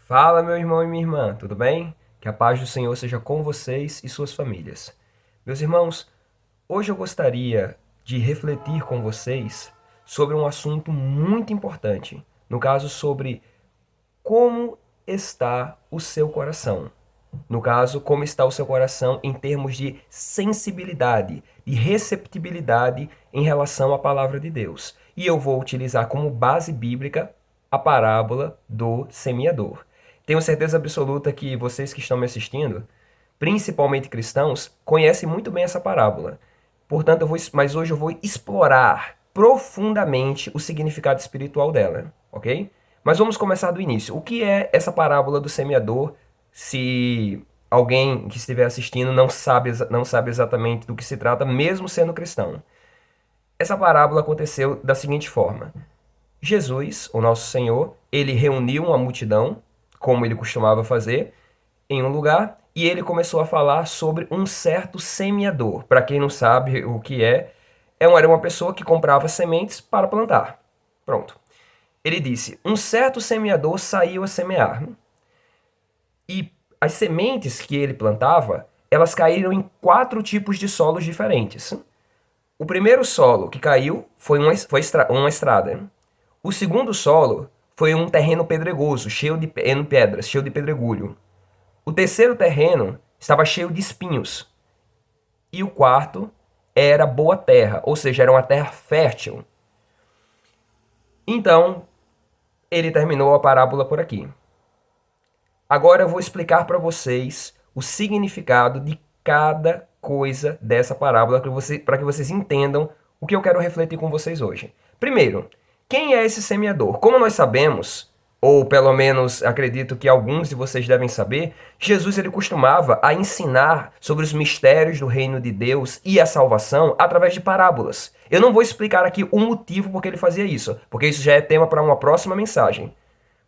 Fala, meu irmão e minha irmã, tudo bem? Que a paz do Senhor seja com vocês e suas famílias. Meus irmãos, hoje eu gostaria de refletir com vocês sobre um assunto muito importante. No caso, sobre como está o seu coração. No caso, como está o seu coração em termos de sensibilidade, de receptibilidade em relação à palavra de Deus. E eu vou utilizar como base bíblica a parábola do semeador. Tenho certeza absoluta que vocês que estão me assistindo, principalmente cristãos, conhecem muito bem essa parábola. Portanto, mas hoje eu vou explorar profundamente o significado espiritual dela, ok? Mas vamos começar do início. O que é essa parábola do semeador? Se alguém que estiver assistindo não sabe exatamente do que se trata, mesmo sendo cristão. Essa parábola aconteceu da seguinte forma: Jesus, o nosso Senhor, ele reuniu uma multidão, como ele costumava fazer, em um lugar, e ele começou a falar sobre um certo semeador. Para quem não sabe o que era uma pessoa que comprava sementes para plantar. Pronto. Ele disse: um certo semeador saiu a semear. E as sementes que ele plantava, elas caíram em 4 tipos de solos diferentes. O primeiro solo que caiu foi uma estrada. O segundo solo foi um terreno pedregoso, cheio de pedras, cheio de pedregulho. O terceiro terreno estava cheio de espinhos. E o quarto era boa terra, ou seja, era uma terra fértil. Então, ele terminou a parábola por aqui. Agora eu vou explicar para vocês o significado de cada coisa dessa parábola para que vocês entendam o que eu quero refletir com vocês hoje. Primeiro, quem é esse semeador? Como nós sabemos, ou pelo menos acredito que alguns de vocês devem saber, Jesus ele costumava a ensinar sobre os mistérios do reino de Deus e a salvação através de parábolas. Eu não vou explicar aqui o motivo por que ele fazia isso, porque isso já é tema para uma próxima mensagem,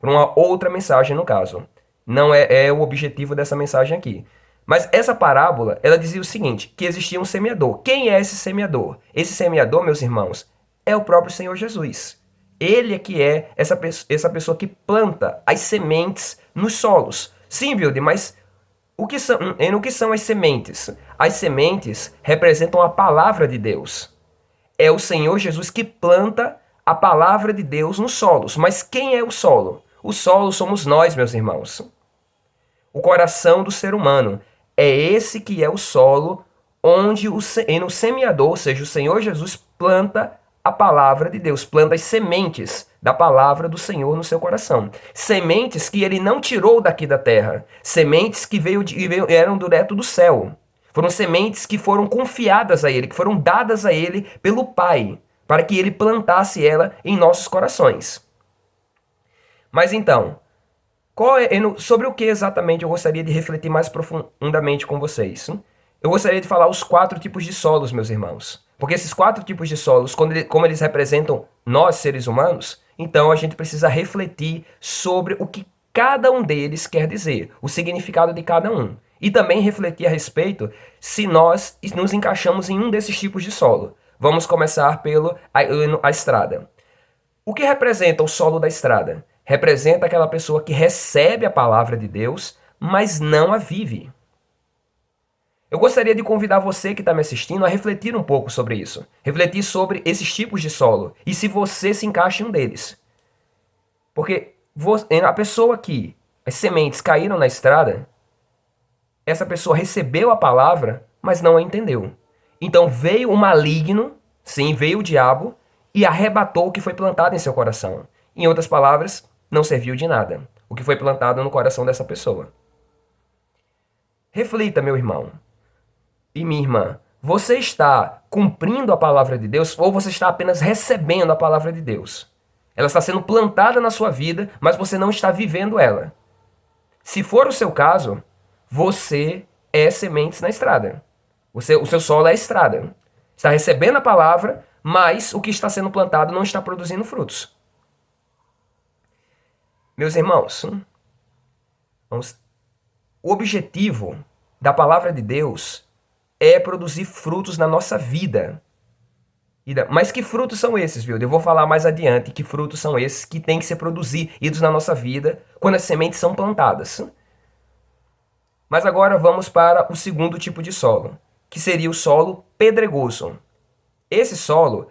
para uma outra mensagem no caso. Não é o objetivo dessa mensagem aqui. Mas essa parábola, ela dizia o seguinte, que existia um semeador. Quem é esse semeador? Esse semeador, meus irmãos, é o próprio Senhor Jesus. Ele é que é essa pessoa que planta as sementes nos solos. Sim, Vilde, mas o que são as sementes? As sementes representam a palavra de Deus. É o Senhor Jesus que planta a palavra de Deus nos solos. Mas quem é o solo? O solo somos nós, meus irmãos. O coração do ser humano. É esse que é o solo onde o semeador, ou seja, o Senhor Jesus, planta a palavra de Deus, planta as sementes da palavra do Senhor no seu coração. Sementes que ele não tirou daqui da terra, sementes que eram direto do céu. Foram sementes que foram confiadas a ele, que foram dadas a ele pelo Pai, para que ele plantasse ela em nossos corações. Mas então, sobre o que exatamente eu gostaria de refletir mais profundamente com vocês? Eu gostaria de falar os 4 tipos de solos, meus irmãos. Porque esses 4 tipos de solos, como eles representam nós, seres humanos, então a gente precisa refletir sobre o que cada um deles quer dizer, o significado de cada um. E também refletir a respeito se nós nos encaixamos em um desses tipos de solo. Vamos começar a estrada. O que representa o solo da estrada? Representa aquela pessoa que recebe a palavra de Deus, mas não a vive. Eu gostaria de convidar você que está me assistindo a refletir um pouco sobre isso. Refletir sobre esses tipos de solo e se você se encaixa em um deles. Porque a pessoa que as sementes caíram na estrada, essa pessoa recebeu a palavra, mas não a entendeu. Então veio o maligno, sim, veio o diabo e arrebatou o que foi plantado em seu coração. Em outras palavras, não serviu de nada o que foi plantado no coração dessa pessoa. Reflita, meu irmão e minha irmã. Você está cumprindo a palavra de Deus ou você está apenas recebendo a palavra de Deus? Ela está sendo plantada na sua vida, mas você não está vivendo ela. Se for o seu caso, você é sementes na estrada. O seu solo é a estrada. Está recebendo a palavra, mas o que está sendo plantado não está produzindo frutos. Meus irmãos, o objetivo da palavra de Deus é produzir frutos na nossa vida. Mas que frutos são esses, viu? Eu vou falar mais adiante que frutos são esses que têm que ser produzidos na nossa vida quando as sementes são plantadas. Mas agora vamos para o segundo tipo de solo, que seria o solo pedregoso. Esse solo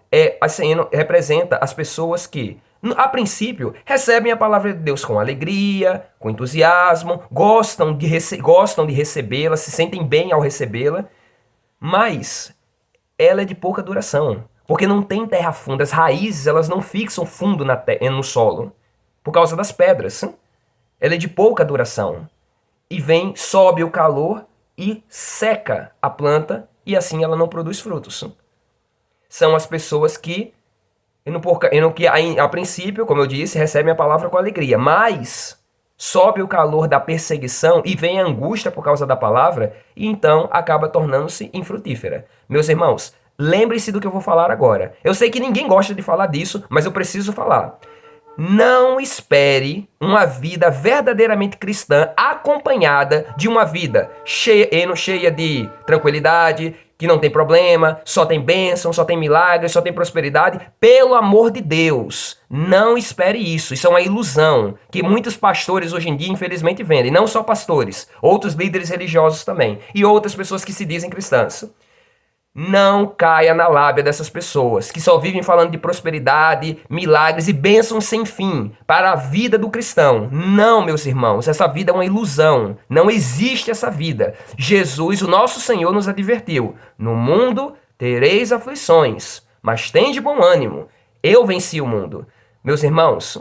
representa as pessoas que, a princípio, recebem a palavra de Deus com alegria, com entusiasmo, gostam de recebê-la, se sentem bem ao recebê-la, mas ela é de pouca duração, porque não tem terra funda, as raízes elas não fixam fundo no solo, por causa das pedras. Ela é de pouca duração. E sobe o calor e seca a planta, e assim ela não produz frutos. São as pessoas que, a princípio, como eu disse, recebem a palavra com alegria, mas sobe o calor da perseguição e vem a angústia por causa da palavra, e então acaba tornando-se infrutífera. Meus irmãos, lembre-se do que eu vou falar agora. Eu sei que ninguém gosta de falar disso, mas eu preciso falar. Não espere uma vida verdadeiramente cristã acompanhada de uma vida cheia de tranquilidade, que não tem problema, só tem bênção, só tem milagres, só tem prosperidade. Pelo amor de Deus, não espere isso. Isso é uma ilusão que muitos pastores hoje em dia, infelizmente, vendem. Não só pastores, outros líderes religiosos também. E outras pessoas que se dizem cristãs. Não caia na lábia dessas pessoas que só vivem falando de prosperidade, milagres e bênçãos sem fim para a vida do cristão. Não, meus irmãos, essa vida é uma ilusão. Não existe essa vida. Jesus, o nosso Senhor, nos advertiu: no mundo tereis aflições, mas tende bom ânimo. Eu venci o mundo. Meus irmãos,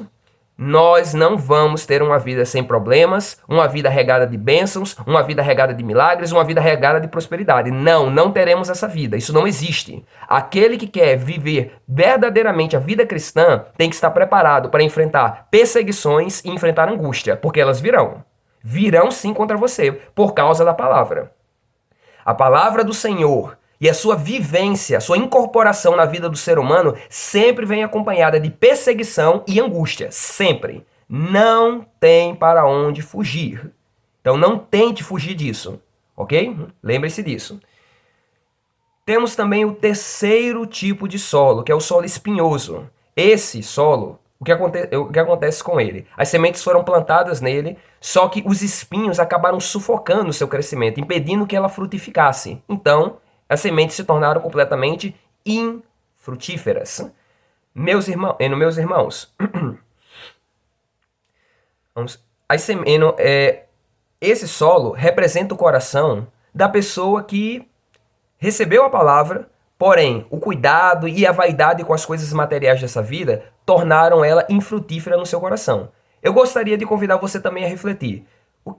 nós não vamos ter uma vida sem problemas, uma vida regada de bênçãos, uma vida regada de milagres, uma vida regada de prosperidade. Não, não teremos essa vida. Isso não existe. Aquele que quer viver verdadeiramente a vida cristã tem que estar preparado para enfrentar perseguições e enfrentar angústia, porque elas virão. Virão sim contra você, por causa da palavra. A palavra do Senhor e a sua vivência, a sua incorporação na vida do ser humano sempre vem acompanhada de perseguição e angústia. Sempre. Não tem para onde fugir. Então não tente fugir disso. Ok? Lembre-se disso. Temos também o terceiro tipo de solo, que é o solo espinhoso. Esse solo, o que acontece com ele? As sementes foram plantadas nele, só que os espinhos acabaram sufocando o seu crescimento, impedindo que ela frutificasse. Então, as sementes se tornaram completamente infrutíferas. Meus irmãos, esse solo representa o coração da pessoa que recebeu a palavra, porém o cuidado e a vaidade com as coisas materiais dessa vida tornaram ela infrutífera no seu coração. Eu gostaria de convidar você também a refletir.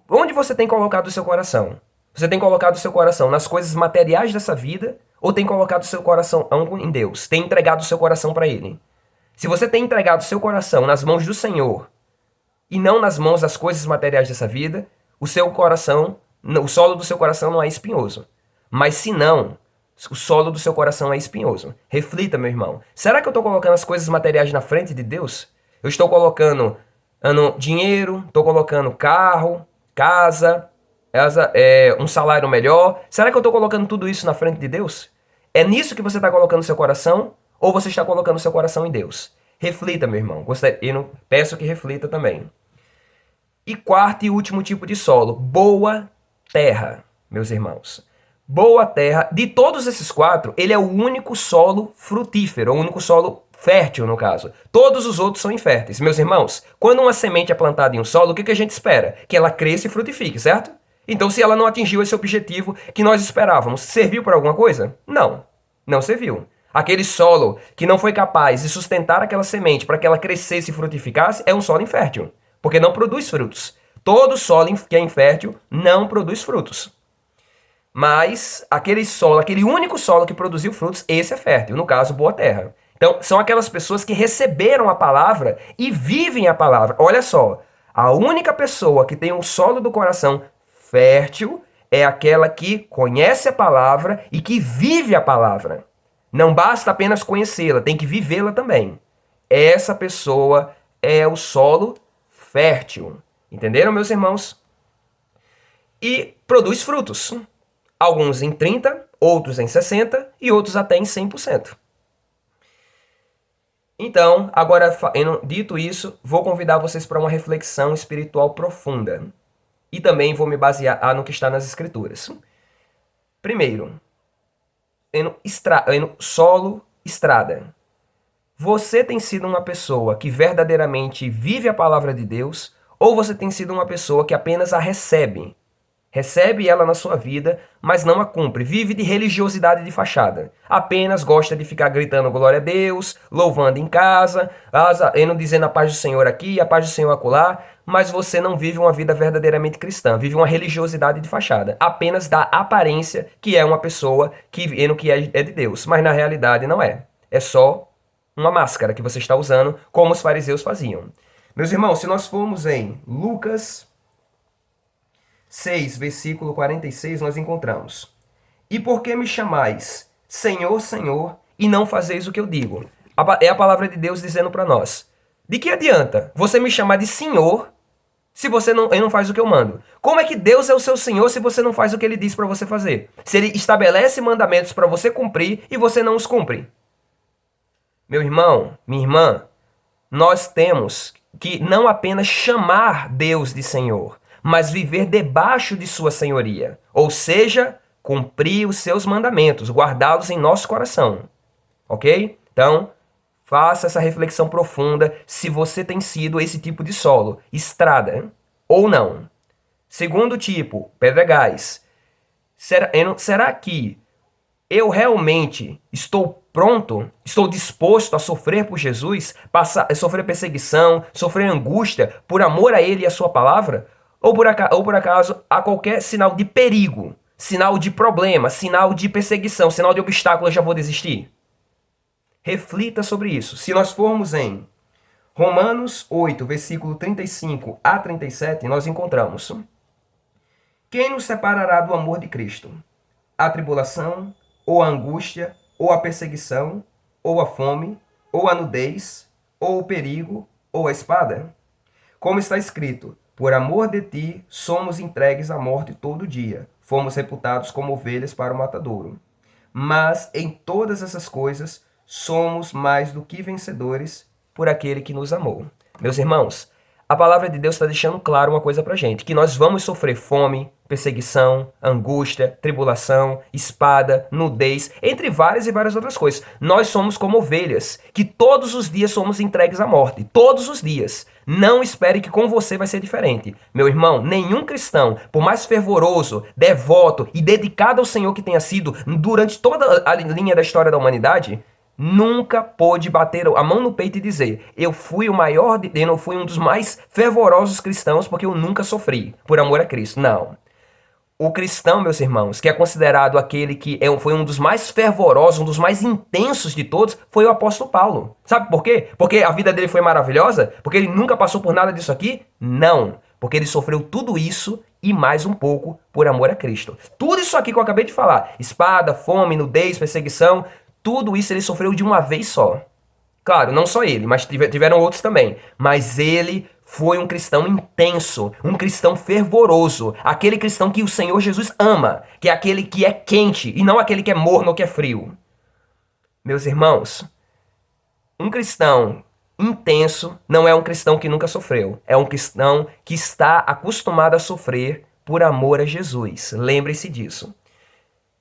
Onde você tem colocado o seu coração? Você tem colocado o seu coração nas coisas materiais dessa vida ou tem colocado o seu coração em Deus? Tem entregado o seu coração para Ele? Se você tem entregado o seu coração nas mãos do Senhor e não nas mãos das coisas materiais dessa vida, o solo do seu coração não é espinhoso. Mas se não, o solo do seu coração é espinhoso. Reflita, meu irmão. Será que eu estou colocando as coisas materiais na frente de Deus? Eu estou colocando dinheiro, estou colocando carro, casa, um salário melhor. Será que eu estou colocando tudo isso na frente de Deus? É nisso que você está colocando seu coração? Ou você está colocando seu coração em Deus? Reflita, meu irmão. Peço que reflita também. E quarto e último tipo de solo, boa terra, meus irmãos. Boa terra, de todos esses quatro, ele é o único solo frutífero, o único solo fértil, no caso. Todos os outros são inférteis. Meus irmãos, quando uma semente é plantada em um solo, o que a gente espera? Que ela cresça e frutifique, certo? Então, se ela não atingiu esse objetivo que nós esperávamos, serviu para alguma coisa? Não, não serviu. Aquele solo que não foi capaz de sustentar aquela semente para que ela crescesse e frutificasse é um solo infértil, porque não produz frutos. Todo solo que é infértil não produz frutos. Mas aquele único solo que produziu frutos, esse é fértil, no caso, boa terra. Então, são aquelas pessoas que receberam a palavra e vivem a palavra. Olha só, a única pessoa que tem um solo do coração fértil é aquela que conhece a palavra e que vive a palavra. Não basta apenas conhecê-la, tem que vivê-la também. Essa pessoa é o solo fértil. Entenderam, meus irmãos? E produz frutos. Alguns em 30, outros em 60 e outros até em 100%. Então, agora, dito isso, vou convidar vocês para uma reflexão espiritual profunda. E também vou me basear no que está nas Escrituras. Primeiro, solo, estrada. Você tem sido uma pessoa que verdadeiramente vive a palavra de Deus, ou você tem sido uma pessoa que apenas a recebe? Recebe ela na sua vida, mas não a cumpre. Vive de religiosidade de fachada. Apenas gosta de ficar gritando glória a Deus, louvando em casa, dizendo a paz do Senhor aqui, a paz do Senhor acolá, mas você não vive uma vida verdadeiramente cristã. Vive uma religiosidade de fachada. Apenas dá aparência que é uma pessoa que é de Deus, mas na realidade não é. É só uma máscara que você está usando, como os fariseus faziam. Meus irmãos, se nós formos em Lucas 6, versículo 46, nós encontramos: E por que me chamais Senhor, Senhor, e não fazeis o que eu digo? É a palavra de Deus dizendo para nós. De que adianta você me chamar de Senhor se você não faz o que eu mando? Como é que Deus é o seu Senhor se você não faz o que ele diz para você fazer? Se ele estabelece mandamentos para você cumprir e você não os cumpre? Meu irmão, minha irmã, nós temos que não apenas chamar Deus de Senhor, mas viver debaixo de sua senhoria. Ou seja, cumprir os seus mandamentos, guardá-los em nosso coração. Ok? Então, faça essa reflexão profunda se você tem sido esse tipo de solo, estrada, ou não. Segundo tipo, pedregais. Será que eu realmente estou pronto, estou disposto a sofrer por Jesus, sofrer perseguição, sofrer angústia por amor a Ele e a Sua palavra? Ou por acaso há qualquer sinal de perigo, sinal de problema, sinal de perseguição, sinal de obstáculo, eu já vou desistir? Reflita sobre isso. Se nós formos em Romanos 8, versículo 35 a 37, nós encontramos: Quem nos separará do amor de Cristo? A tribulação, ou a angústia, ou a perseguição, ou a fome, ou a nudez, ou o perigo, ou a espada? Como está escrito: Por amor de ti somos entregues à morte todo dia, fomos reputados como ovelhas para o matadouro. Mas em todas essas coisas somos mais do que vencedores por aquele que nos amou. Meus irmãos, a palavra de Deus está deixando claro uma coisa pra gente, que nós vamos sofrer fome, perseguição, angústia, tribulação, espada, nudez, entre várias e várias outras coisas. Nós somos como ovelhas, que todos os dias somos entregues à morte, todos os dias. Não espere que com você vai ser diferente. Meu irmão, nenhum cristão, por mais fervoroso, devoto e dedicado ao Senhor que tenha sido durante toda a linha da história da humanidade, nunca pôde bater a mão no peito e dizer: eu fui o maior, eu fui um dos mais fervorosos cristãos porque eu nunca sofri por amor a Cristo. Não. O cristão, meus irmãos, que é considerado aquele que foi um dos mais fervorosos, um dos mais intensos de todos, foi o apóstolo Paulo. Sabe por quê? Porque a vida dele foi maravilhosa? Porque ele nunca passou por nada disso aqui? Não. Porque ele sofreu tudo isso e mais um pouco por amor a Cristo. Tudo isso aqui que eu acabei de falar, espada, fome, nudez, perseguição, tudo isso ele sofreu de uma vez só. Claro, não só ele, mas tiveram outros também. Mas ele foi um cristão intenso, um cristão fervoroso, aquele cristão que o Senhor Jesus ama, que é aquele que é quente e não aquele que é morno ou que é frio. Meus irmãos, um cristão intenso não é um cristão que nunca sofreu, é um cristão que está acostumado a sofrer por amor a Jesus. Lembre-se disso.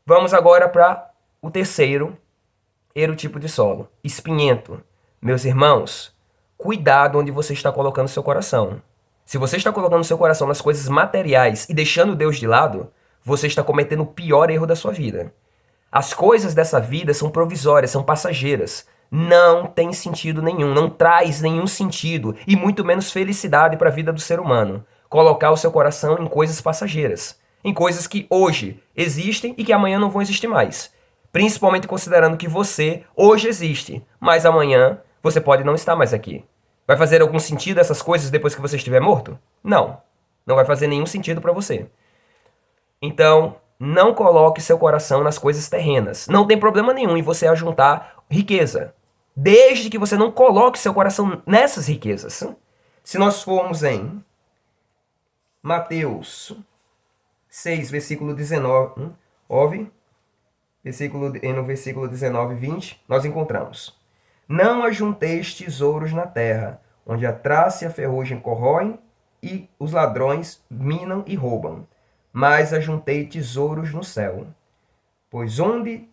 Vamos agora para o terceiro tipo de solo, espinhento. Meus irmãos, cuidado onde você está colocando seu coração. Se você está colocando seu coração nas coisas materiais e deixando Deus de lado, você está cometendo o pior erro da sua vida. As coisas dessa vida são provisórias, são passageiras. Não tem sentido nenhum, não traz nenhum sentido e muito menos felicidade para a vida do ser humano. Colocar o seu coração em coisas passageiras, em coisas que hoje existem e que amanhã não vão existir mais. Principalmente considerando que você hoje existe, mas amanhã você pode não estar mais aqui. Vai fazer algum sentido essas coisas depois que você estiver morto? Não. Não vai fazer nenhum sentido para você. Então, não coloque seu coração nas coisas terrenas. Não tem problema nenhum em você ajuntar riqueza, desde que você não coloque seu coração nessas riquezas. Se nós formos em Mateus 6, versículo 19, no versículo 19 e 20, nós encontramos: Não ajunteis tesouros na terra, onde a traça e a ferrugem corroem e os ladrões minam e roubam. Mas ajuntei tesouros no céu, pois onde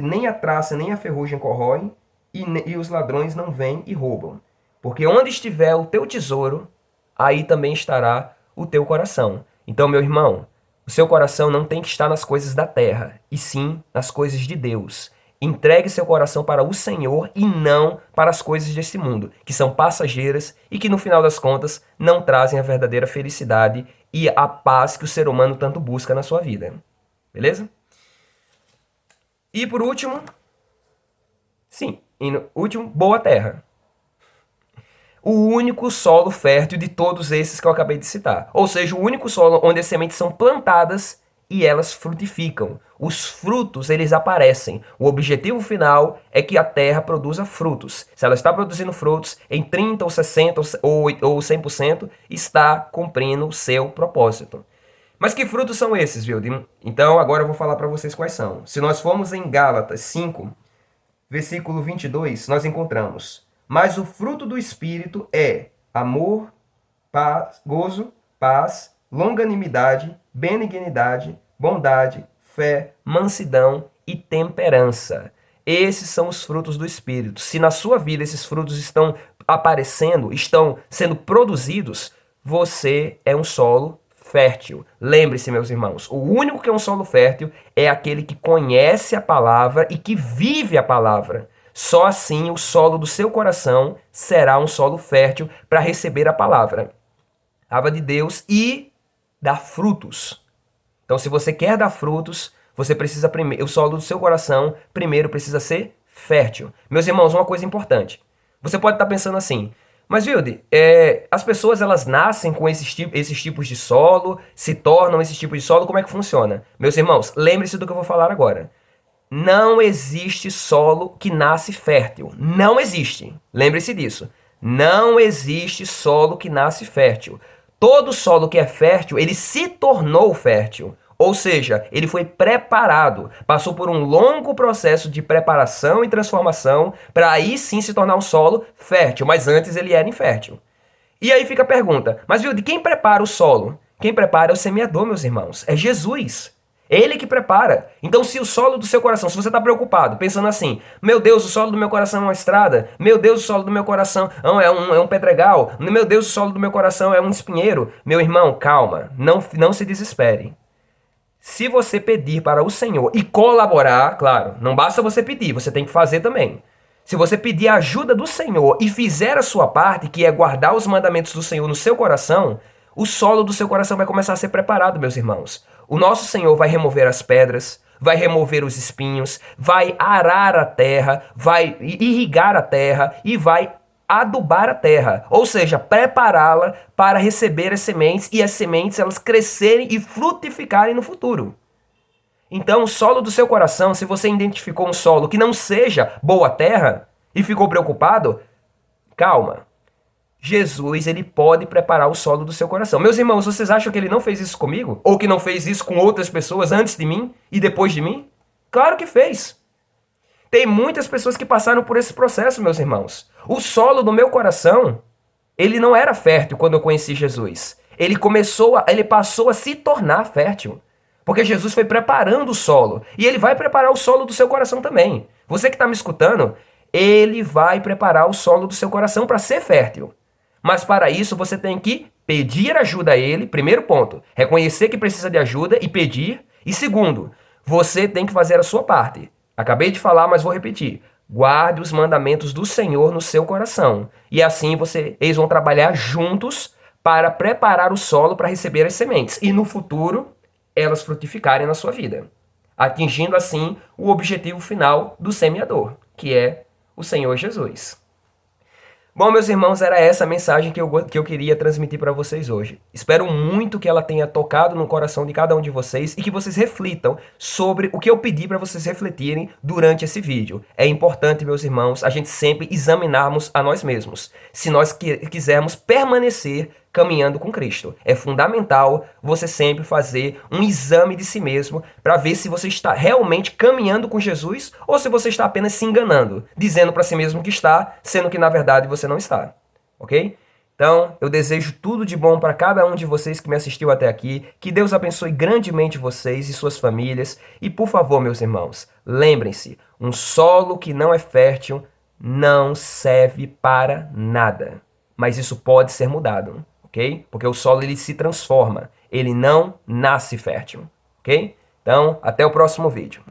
nem a traça nem a ferrugem corroem e os ladrões não vêm e roubam. Porque onde estiver o teu tesouro, aí também estará o teu coração. Então, meu irmão, o seu coração não tem que estar nas coisas da terra, e sim nas coisas de Deus. Entregue seu coração para o Senhor e não para as coisas deste mundo, que são passageiras e que no final das contas não trazem a verdadeira felicidade e a paz que o ser humano tanto busca na sua vida. Beleza? E por último, sim, e no último, boa terra. O único solo fértil de todos esses que eu acabei de citar. Ou seja, o único solo onde as sementes são plantadas e elas frutificam. Os frutos, eles aparecem. O objetivo final é que a terra produza frutos. Se ela está produzindo frutos, em 30 ou 60 ou 100%, está cumprindo o seu propósito. Mas que frutos são esses, Wilde? Então, agora eu vou falar para vocês quais são. Se nós formos em Gálatas 5, versículo 22, nós encontramos: mas o fruto do Espírito é amor, paz, gozo, paz, longanimidade, benignidade, bondade, fé, mansidão e temperança. Esses são os frutos do Espírito. Se na sua vida esses frutos estão aparecendo, estão sendo produzidos, você é um solo fértil. Lembre-se, meus irmãos, o único que é um solo fértil é aquele que conhece a palavra e que vive a palavra. Só assim o solo do seu coração será um solo fértil para receber a palavra de Deus e dar frutos. Então, se você quer dar frutos, você precisa primeiro, o solo do seu coração primeiro precisa ser fértil. Meus irmãos, uma coisa importante. Você pode estar pensando assim: mas Wilde, as pessoas elas nascem com esses tipos de solo, se tornam esses tipos de solo, como é que funciona? Meus irmãos, lembre-se do que eu vou falar agora. Não existe solo que nasce fértil. Não existe. Lembre-se disso. Não existe solo que nasce fértil. Todo solo que é fértil, ele se tornou fértil. Ou seja, ele foi preparado, passou por um longo processo de preparação e transformação para aí sim se tornar um solo fértil, mas antes ele era infértil. E aí fica a pergunta: mas viu, de quem prepara o solo? Quem prepara é o semeador, meus irmãos. É Jesus. Ele que prepara. Então, se o solo do seu coração, se você está preocupado, pensando assim: meu Deus, o solo do meu coração é uma estrada. Meu Deus, o solo do meu coração é um pedregal. Meu Deus, o solo do meu coração é um espinheiro. Meu irmão, calma. Não se desespere. Se você pedir para o Senhor e colaborar, claro, não basta você pedir, você tem que fazer também. Se você pedir a ajuda do Senhor e fizer a sua parte, que é guardar os mandamentos do Senhor no seu coração, o solo do seu coração vai começar a ser preparado, meus irmãos. O nosso Senhor vai remover as pedras, vai remover os espinhos, vai arar a terra, vai irrigar a terra e vai adubar a terra, ou seja, prepará-la para receber as sementes e as sementes elas crescerem e frutificarem no futuro. Então, o solo do seu coração, se você identificou um solo que não seja boa terra e ficou preocupado, calma. Jesus, ele pode preparar o solo do seu coração. Meus irmãos, vocês acham que ele não fez isso comigo? Ou que não fez isso com outras pessoas antes de mim e depois de mim? Claro que fez. Tem muitas pessoas que passaram por esse processo, meus irmãos. O solo do meu coração, ele não era fértil quando eu conheci Jesus. Ele passou a se tornar fértil. Porque Jesus foi preparando o solo. E ele vai preparar o solo do seu coração também. Você que está me escutando, ele vai preparar o solo do seu coração para ser fértil. Mas para isso você tem que pedir ajuda a ele, primeiro ponto. Reconhecer que precisa de ajuda e pedir. E segundo, você tem que fazer a sua parte. Acabei de falar, mas vou repetir. Guarde os mandamentos do Senhor no seu coração. E assim eles vão trabalhar juntos para preparar o solo para receber as sementes. E no futuro, elas frutificarem na sua vida. Atingindo assim o objetivo final do semeador, que é o Senhor Jesus. Bom, meus irmãos, era essa a mensagem que eu queria transmitir para vocês hoje. Espero muito que ela tenha tocado no coração de cada um de vocês e que vocês reflitam sobre o que eu pedi para vocês refletirem durante esse vídeo. É importante, meus irmãos, a gente sempre examinarmos a nós mesmos. Se nós quisermos permanecer caminhando com Cristo. É fundamental você sempre fazer um exame de si mesmo para ver se você está realmente caminhando com Jesus ou se você está apenas se enganando, dizendo para si mesmo que está, sendo que na verdade você não está. Ok? Então, eu desejo tudo de bom para cada um de vocês que me assistiu até aqui. Que Deus abençoe grandemente vocês e suas famílias. E, por favor, meus irmãos, lembrem-se, um solo que não é fértil não serve para nada. Mas isso pode ser mudado, ok? Porque o solo ele se transforma, ele não nasce fértil, ok? Então, até o próximo vídeo.